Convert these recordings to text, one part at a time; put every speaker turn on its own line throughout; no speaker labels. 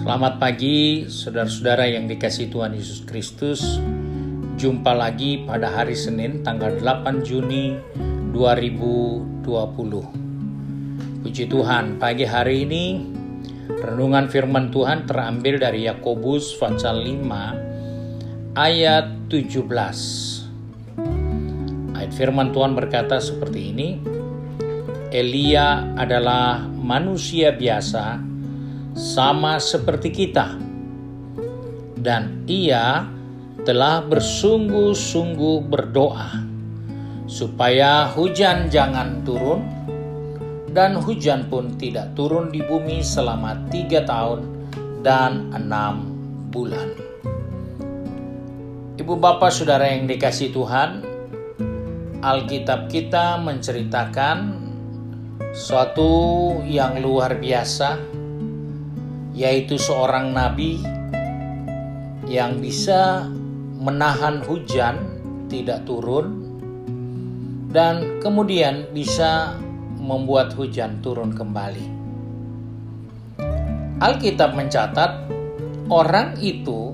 Selamat pagi saudara-saudara yang dikasihi Tuhan Yesus Kristus. Jumpa lagi pada hari Senin tanggal 8 Juni 2020. Puji Tuhan, pagi hari ini renungan firman Tuhan terambil dari Yakobus pasal 5 ayat 17. Ayat firman Tuhan berkata seperti ini: Elia adalah manusia biasa sama seperti kita, dan ia telah bersungguh-sungguh berdoa supaya hujan jangan turun, dan hujan pun tidak turun di bumi selama 3 tahun dan 6 bulan. Ibu bapak saudara yang dikasihi Tuhan, Alkitab kita menceritakan suatu yang luar biasa, yaitu seorang nabi yang bisa menahan hujan tidak turun dan kemudian bisa membuat hujan turun kembali. Alkitab mencatat orang itu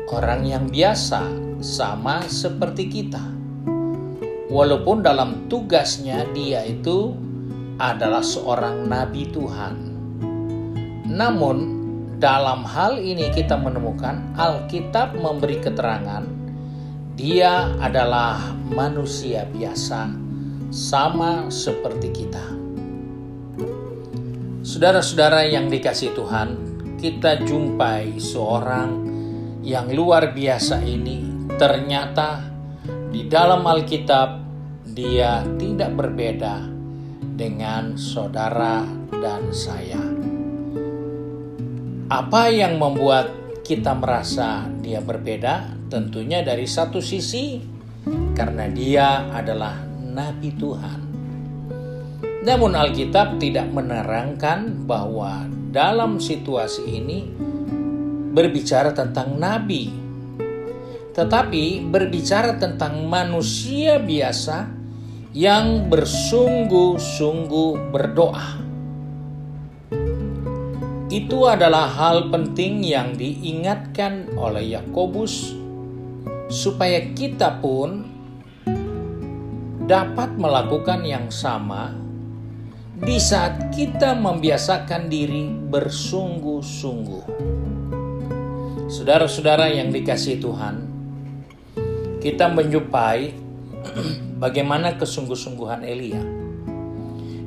orang yang biasa sama seperti kita. Walaupun dalam tugasnya dia itu adalah seorang nabi Tuhan. Namun dalam hal ini kita menemukan Alkitab memberi keterangan dia adalah manusia biasa sama seperti kita. Saudara-saudara yang dikasihi Tuhan, kita jumpai seorang yang luar biasa ini. Ternyata di dalam Alkitab dia tidak berbeda dengan saudara dan saya. Apa yang membuat kita merasa dia berbeda? Tentunya dari satu sisi karena dia adalah nabi Tuhan. Namun Alkitab tidak menerangkan bahwa dalam situasi ini berbicara tentang nabi, tetapi berbicara tentang manusia biasa yang bersungguh-sungguh berdoa. Itu adalah hal penting yang diingatkan oleh Yakobus supaya kita pun dapat melakukan yang sama di saat kita membiasakan diri bersungguh-sungguh. Saudara-saudara yang dikasihi Tuhan, kita menjumpai bagaimana kesungguh-sungguhan Elia.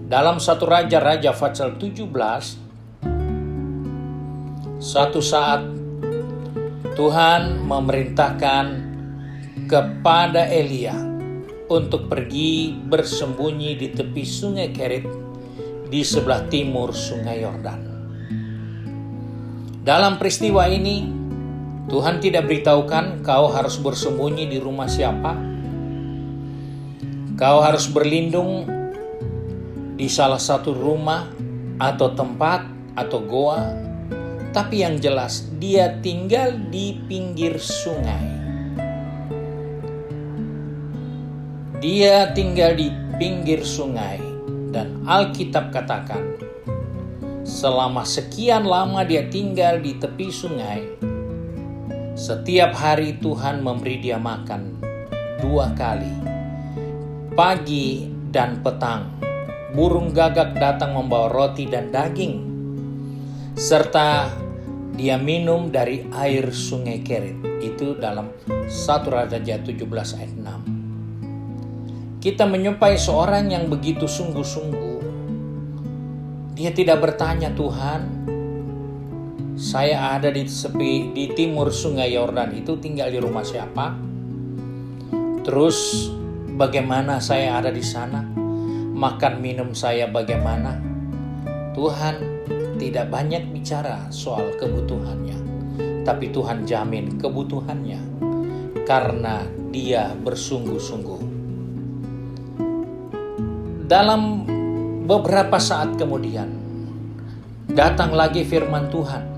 Dalam 1 Raja-Raja pasal 17, suatu saat Tuhan memerintahkan kepada Elia untuk pergi bersembunyi di tepi sungai Kerit di sebelah timur sungai Yordan. Dalam peristiwa ini Tuhan tidak beritahukan kau harus bersembunyi di rumah siapa, kau harus berlindung di salah satu rumah atau tempat atau goa. Tapi yang jelas dia tinggal di pinggir sungai. Dia tinggal di pinggir sungai. Dan Alkitab katakan selama sekian lama dia tinggal di tepi sungai. Setiap hari Tuhan memberi dia makan 2 kali, pagi dan petang. Burung gagak datang membawa roti dan daging, serta dia minum dari air sungai Kerit. Itu dalam 1 Raja 17 ayat 6. Kita menyumpai seorang yang begitu sungguh-sungguh. Dia tidak bertanya, Tuhan, saya ada di timur sungai Yordan itu tinggal di rumah siapa? Terus bagaimana saya ada di sana? Makan minum saya bagaimana? Tuhan tidak banyak bicara soal kebutuhannya, tapi Tuhan jamin kebutuhannya karena dia bersungguh-sungguh. Dalam beberapa saat kemudian datang lagi firman Tuhan.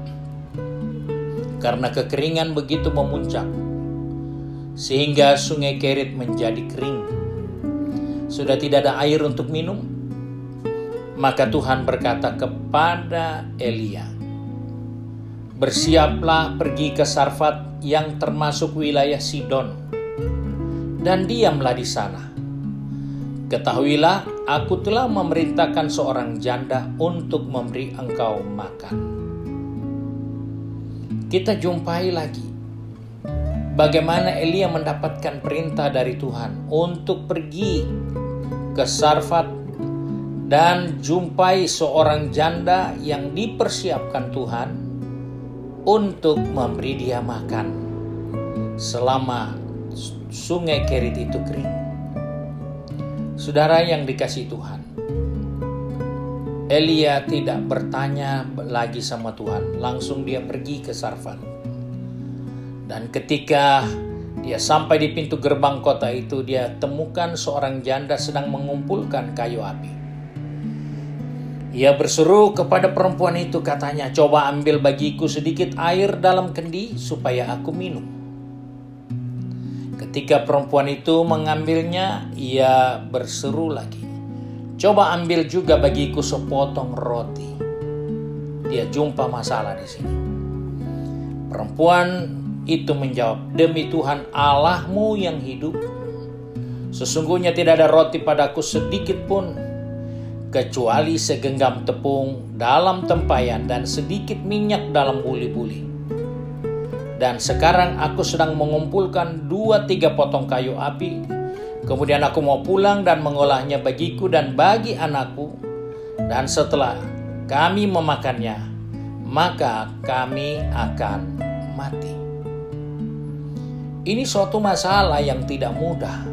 Karena kekeringan begitu memuncak sehingga sungai Kerit menjadi kering, sudah tidak ada air untuk minum. Maka Tuhan berkata kepada Elia, bersiaplah pergi ke Sarfat yang termasuk wilayah Sidon, dan diamlah di sana. Ketahuilah, aku telah memerintahkan seorang janda untuk memberi engkau makan. Kita jumpai lagi bagaimana Elia mendapatkan perintah dari Tuhan untuk pergi ke Sarfat dan jumpai seorang janda yang dipersiapkan Tuhan untuk memberi dia makan selama sungai Kerit itu kering. Saudara yang dikasihi Tuhan, Elia tidak bertanya lagi sama Tuhan, langsung dia pergi ke Sarfat. Dan ketika dia sampai di pintu gerbang kota itu, dia temukan seorang janda sedang mengumpulkan kayu api. Ia berseru kepada perempuan itu, katanya, "Coba ambil bagiku sedikit air dalam kendi supaya aku minum." Ketika perempuan itu mengambilnya, ia berseru lagi, "Coba ambil juga bagiku sepotong roti." Dia jumpa masalah di sini. Perempuan itu menjawab, "Demi Tuhan Allahmu yang hidup, sesungguhnya tidak ada roti padaku sedikit pun, kecuali segenggam tepung dalam tempayan dan sedikit minyak dalam buli-buli. Dan sekarang aku sedang mengumpulkan 2-3 potong kayu api. Kemudian aku mau pulang dan mengolahnya bagiku dan bagi anakku. Dan setelah kami memakannya, maka kami akan mati." Ini suatu masalah yang tidak mudah.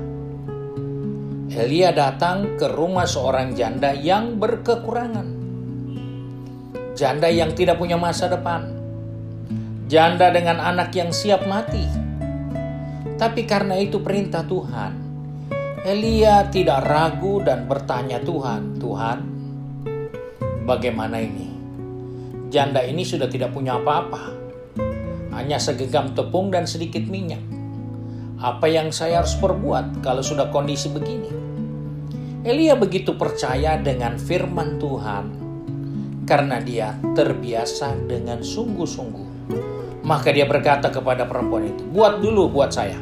Elia datang ke rumah seorang janda yang berkekurangan. Janda yang tidak punya masa depan. Janda dengan anak yang siap mati. Tapi karena itu perintah Tuhan, Elia tidak ragu dan bertanya Tuhan, "Tuhan, bagaimana ini? Janda ini sudah tidak punya apa-apa. Hanya segenggam tepung dan sedikit minyak. Apa yang saya harus perbuat kalau sudah kondisi begini?" Elia begitu percaya dengan firman Tuhan karena dia terbiasa dengan sungguh-sungguh. Maka dia berkata kepada perempuan itu, "Buat dulu buat saya.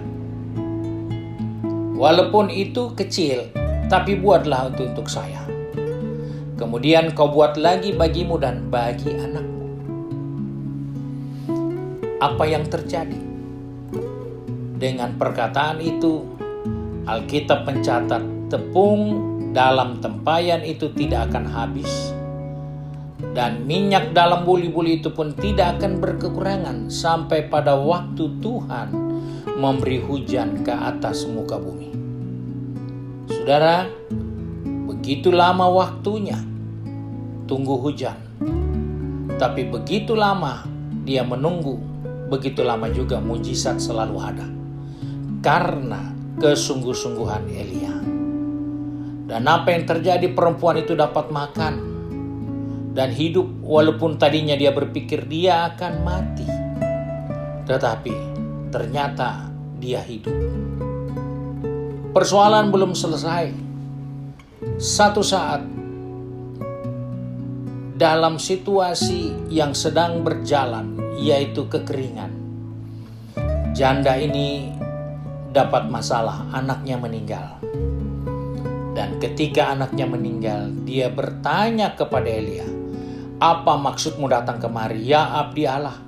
Walaupun itu kecil, tapi buatlah untuk saya. Kemudian kau buat lagi bagimu dan bagi anakmu." Apa yang terjadi? Dengan perkataan itu, Alkitab mencatat tepung dalam tempayan itu tidak akan habis, dan minyak dalam buli-buli itu pun tidak akan berkekurangan sampai pada waktu Tuhan memberi hujan ke atas muka bumi. Saudara, begitu lama waktunya tunggu hujan, tapi begitu lama dia menunggu, begitu lama juga mujizat selalu ada karena kesungguh-sungguhan Elia. Dan apa yang terjadi? Perempuan itu dapat makan dan hidup, walaupun tadinya dia berpikir dia akan mati, tetapi ternyata dia hidup. Persoalan belum selesai. Satu saat dalam situasi yang sedang berjalan, yaitu kekeringan, janda ini dapat masalah, anaknya meninggal. Dan ketika anaknya meninggal, dia bertanya kepada Elia, "Apa maksudmu datang kemari, ya abdi Allah?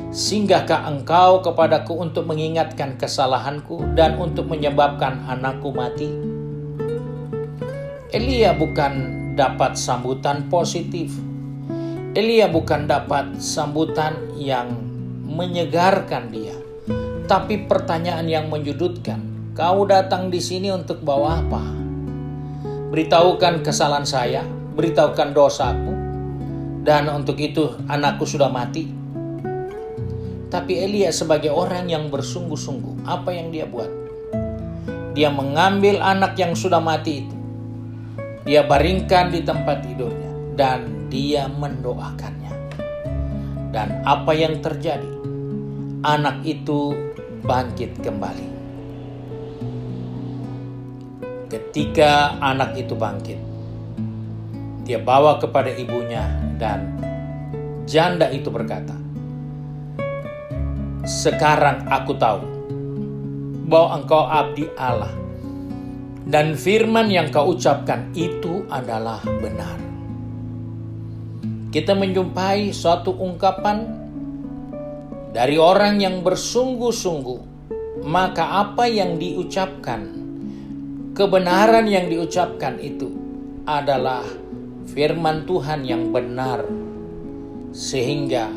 Singgahkah engkau kepadaku untuk mengingatkan kesalahanku dan untuk menyebabkan anakku mati?" Elia bukan dapat sambutan positif. Elia bukan dapat sambutan yang menyegarkan dia. Tapi pertanyaan yang menyudutkan, "Kau datang di sini untuk bawa apa? Beritahukan kesalahan saya, beritahukan dosaku, dan untuk itu anakku sudah mati." Tapi Elia sebagai orang yang bersungguh-sungguh, apa yang dia buat? Dia mengambil anak yang sudah mati itu, dia baringkan di tempat tidurnya, dan dia mendoakannya. Dan apa yang terjadi? Anak itu bangkit kembali. Ketika anak itu bangkit, dia bawa kepada ibunya, dan janda itu berkata, sekarang aku tahu bahwa engkau abdi Allah dan firman yang kau ucapkan itu adalah benar. Kita menjumpai suatu ungkapan dari orang yang bersungguh-sungguh, maka apa yang diucapkan, kebenaran yang diucapkan itu adalah firman Tuhan yang benar, sehingga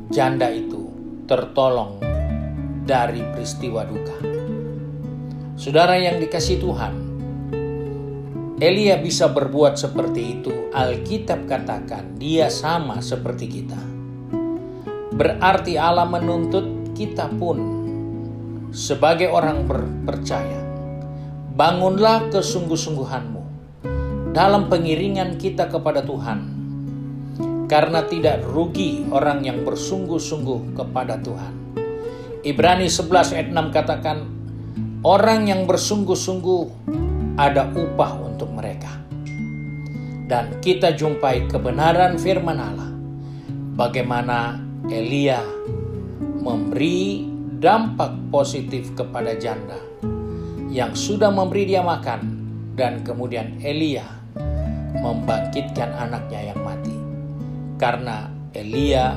janda itu tertolong dari peristiwa duka. Saudara yang dikasihi Tuhan, Elia bisa berbuat seperti itu. Alkitab katakan dia sama seperti kita. Berarti Allah menuntut kita pun sebagai orang percaya, bangunlah kesungguh-sungguhanmu dalam pengiringan kita kepada Tuhan. Karena tidak rugi orang yang bersungguh-sungguh kepada Tuhan. Ibrani 11 ayat 6 katakan, orang yang bersungguh-sungguh ada upah untuk mereka. Dan kita jumpai kebenaran firman Allah, bagaimana Elia memberi dampak positif kepada janda yang sudah memberi dia makan, dan kemudian Elia membangkitkan anaknya yang mati. Karena Elia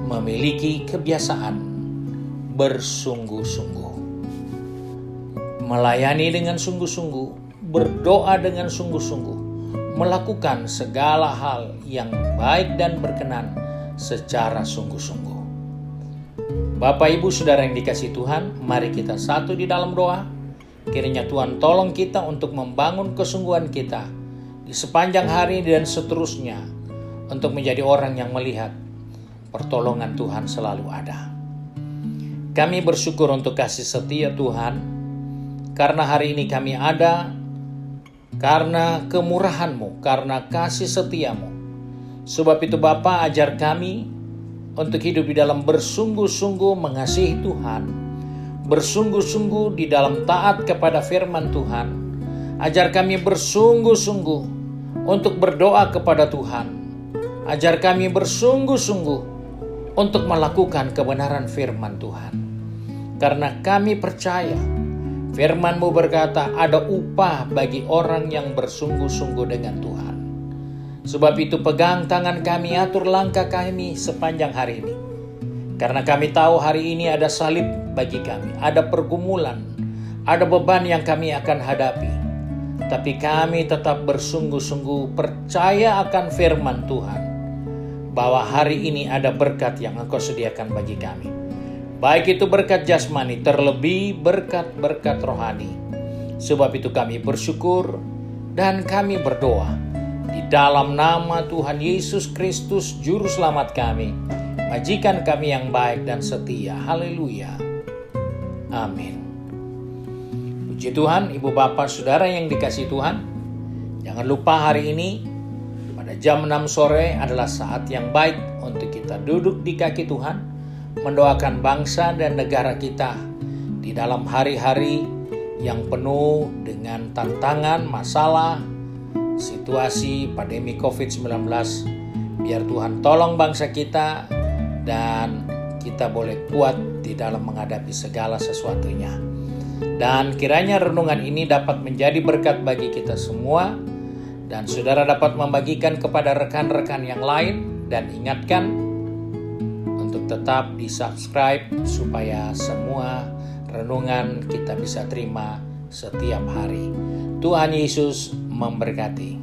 memiliki kebiasaan bersungguh-sungguh, melayani dengan sungguh-sungguh, berdoa dengan sungguh-sungguh, melakukan segala hal yang baik dan berkenan secara sungguh-sungguh. Bapak, Ibu, Saudara yang dikasihi Tuhan, mari kita satu di dalam doa. Kiranya Tuhan tolong kita untuk membangun kesungguhan kita di sepanjang hari dan seterusnya, untuk menjadi orang yang melihat pertolongan Tuhan selalu ada. Kami bersyukur untuk kasih setia Tuhan, karena hari ini kami ada, karena kemurahan-Mu, karena kasih setia-Mu. Sebab itu Bapa, ajar kami untuk hidup di dalam bersungguh-sungguh mengasihi Tuhan, bersungguh-sungguh di dalam taat kepada firman Tuhan. Ajar kami bersungguh-sungguh untuk berdoa kepada Tuhan. Ajar kami bersungguh-sungguh untuk melakukan kebenaran firman Tuhan. Karena kami percaya firman-Mu berkata ada upah bagi orang yang bersungguh-sungguh dengan Tuhan. Sebab itu pegang tangan kami, atur langkah kami sepanjang hari ini. Karena kami tahu hari ini ada salib bagi kami, ada pergumulan, ada beban yang kami akan hadapi. Tapi kami tetap bersungguh-sungguh percaya akan firman Tuhan, bahwa hari ini ada berkat yang Engkau sediakan bagi kami. Baik itu berkat jasmani, terlebih berkat-berkat rohani. Sebab itu kami bersyukur dan kami berdoa di dalam nama Tuhan Yesus Kristus, Juru Selamat kami, majikan kami yang baik dan setia. Haleluya. Amin. Puji Tuhan, Ibu Bapak Saudara yang dikasihi Tuhan. Jangan lupa hari ini pada jam 6 sore adalah saat yang baik untuk kita duduk di kaki Tuhan, mendoakan bangsa dan negara kita di dalam hari-hari yang penuh dengan tantangan, masalah, situasi pandemi COVID-19. Biar Tuhan tolong bangsa kita dan kita boleh kuat di dalam menghadapi segala sesuatunya. Dan kiranya renungan ini dapat menjadi berkat bagi kita semua, dan saudara dapat membagikan kepada rekan-rekan yang lain, dan ingatkan untuk tetap di-subscribe supaya semua renungan kita bisa terima setiap hari. Tuhan Yesus memberkati.